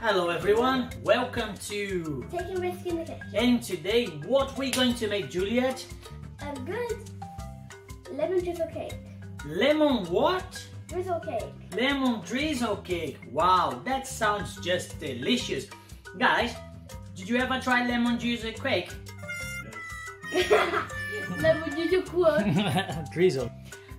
Hello everyone, welcome to Taking Risk in the Kitchen. And today what we're going to make, Juliet? A good lemon drizzle cake. Lemon what? Drizzle cake. Lemon drizzle cake. Wow, that sounds just delicious. Guys, did you ever try lemon drizzle cake? Lemon drizzle cake. Drizzle.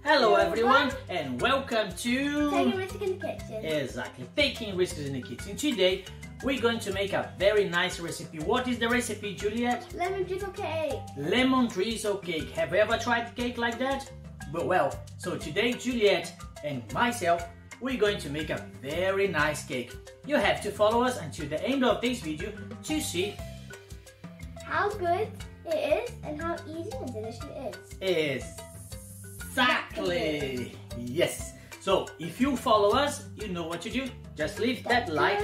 Hello everyone and welcome to Taking Risk in the Kitchen. Exactly, Taking Risks in the Kitchen. Today we're going to make a very nice recipe. What is the recipe, Juliet? Lemon drizzle cake. Lemon drizzle cake. Have you ever tried cake like that? Well, so today Juliet and myself, we're going to make a very nice cake. You have to follow us until the end of this video to see how good it is and how easy and delicious it is. Exactly. Yes. So if you follow us, you know what to do. Just leave that like.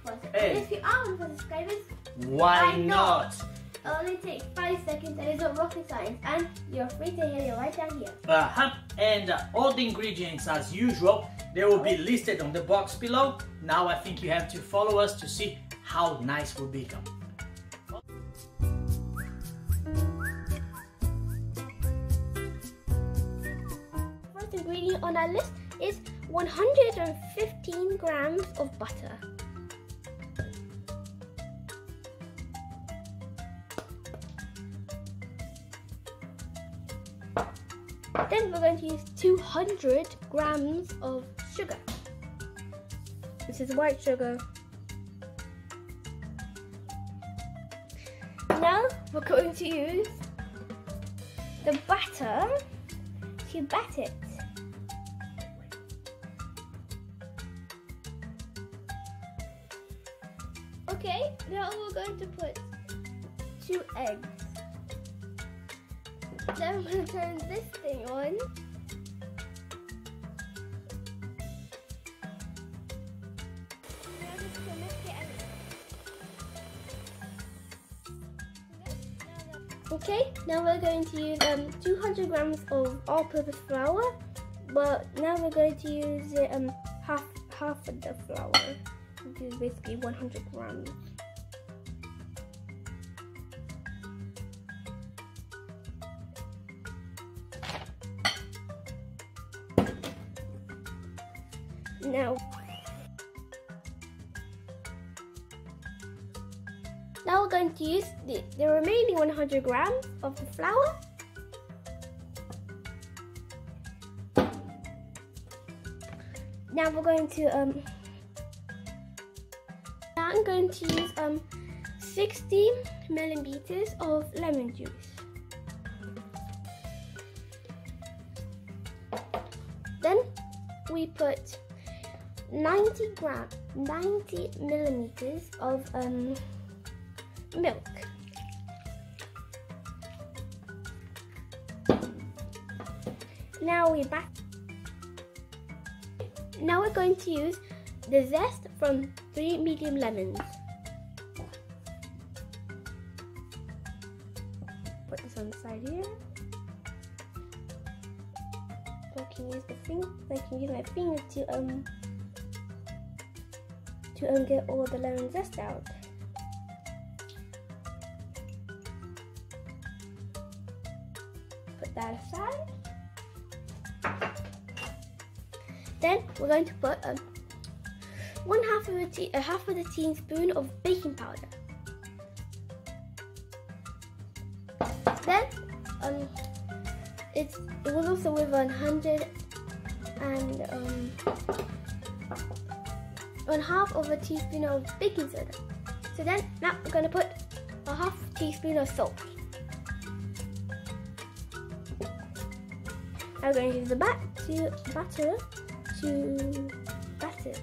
Button. And if you are one of our subscribers, why not? It only takes 5 seconds and it's not rocket science, and you're free to hear it right down here. And all the ingredients as usual, they will be listed on the box below. Now I think you have to follow us to see how nice it will become. First ingredient on our list is 115 grams of butter. Then we're going to use 200 grams of sugar. This is white sugar. Now we're going to use the batter to bat it. Okay, now we're going to put 2 eggs. Then we're going to turn this thing on. Okay, now we're going to use 200 grams of all-purpose flour, but now we're going to use half of the flour, which is basically 100 grams. Now we're going to use the remaining 100 grams of the flour. Now we're going to now I'm going to use 60 milliliters of lemon juice. Then we put 90 milliliters of milk. Now we're going to use the zest from 3 medium lemons. Put this on the side here. I can use my finger to get all the lemon zest out. Put that aside. Then we're going to put half of a teaspoon of baking powder. Then it was also with 1/2 of a teaspoon of baking soda. So then now we're going to put a half teaspoon of salt. I'm going to use the batter to batter.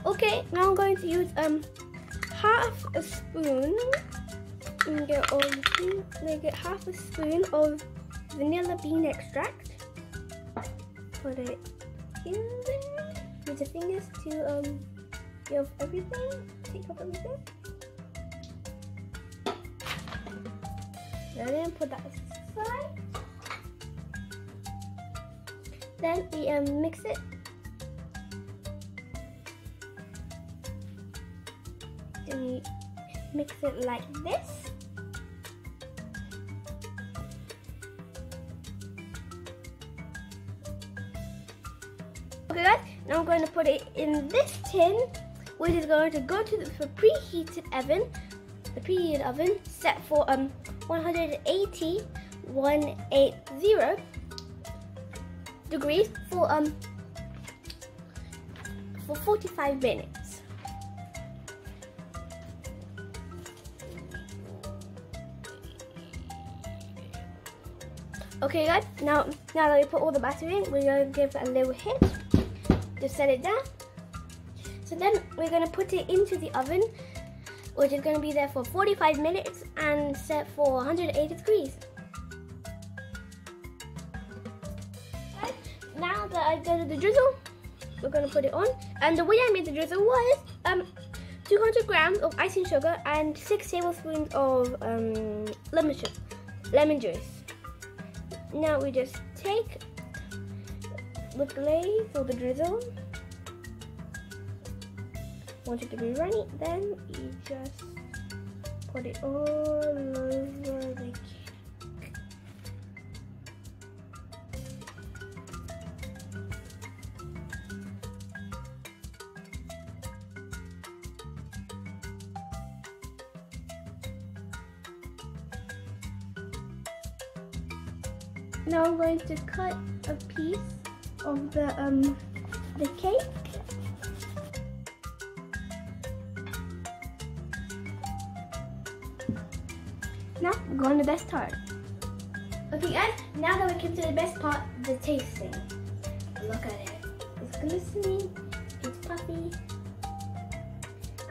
Okay, now I'm going to use half a spoon and get half a spoon of vanilla bean extract. Put it in there. Use the fingers to get off everything. Take off everything. Then put that aside. Then we mix it and you mix it like this. Okay guys, now I'm going to put it in this tin, which is going to go to the preheated oven. The preheated oven set for 180 degrees for 45 minutes. Okay guys, now that we put all the batter in, we're going to give it a little hit to set it down. So then we're going to put it into the oven, which is going to be there for 45 minutes and set for 180 degrees. Now that I've done the drizzle, we're going to put it on. And the way I made the drizzle was 200 grams of icing sugar and 6 tablespoons of lemon juice. Now we just take the glaze or the drizzle. Want it to be runny, then you just put it all over the cake. Now I'm going to cut a piece of the cake. Now we're going to the best part. Okay guys, now that we came to the best part, the tasting. Look at it. It's glistening, it's puffy,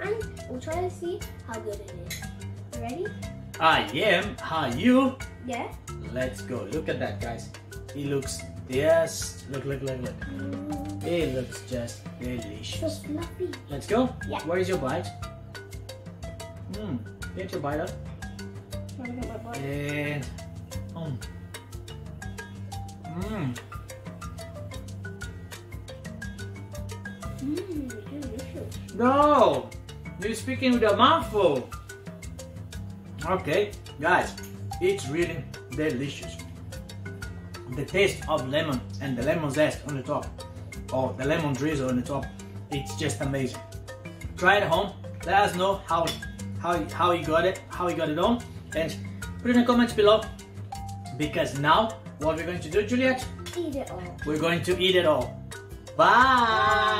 and we'll try to see how good it is. You ready? I am. Are you? Yeah. Let's go. Look at that, guys. It looks just look. It looks just delicious. So fluffy. Let's go. Yeah. Where is your bite? Get your bite up. And Delicious. No, you're speaking with a mouthful. Okay, guys, it's really delicious. The taste of lemon and the lemon zest on the top, or the lemon drizzle on the top, it's just amazing. Try it at home. Let us know how you got it, on, and put in the comments below. Because now, what we're going to do, Juliet? Eat it all. We're going to eat it all. Bye.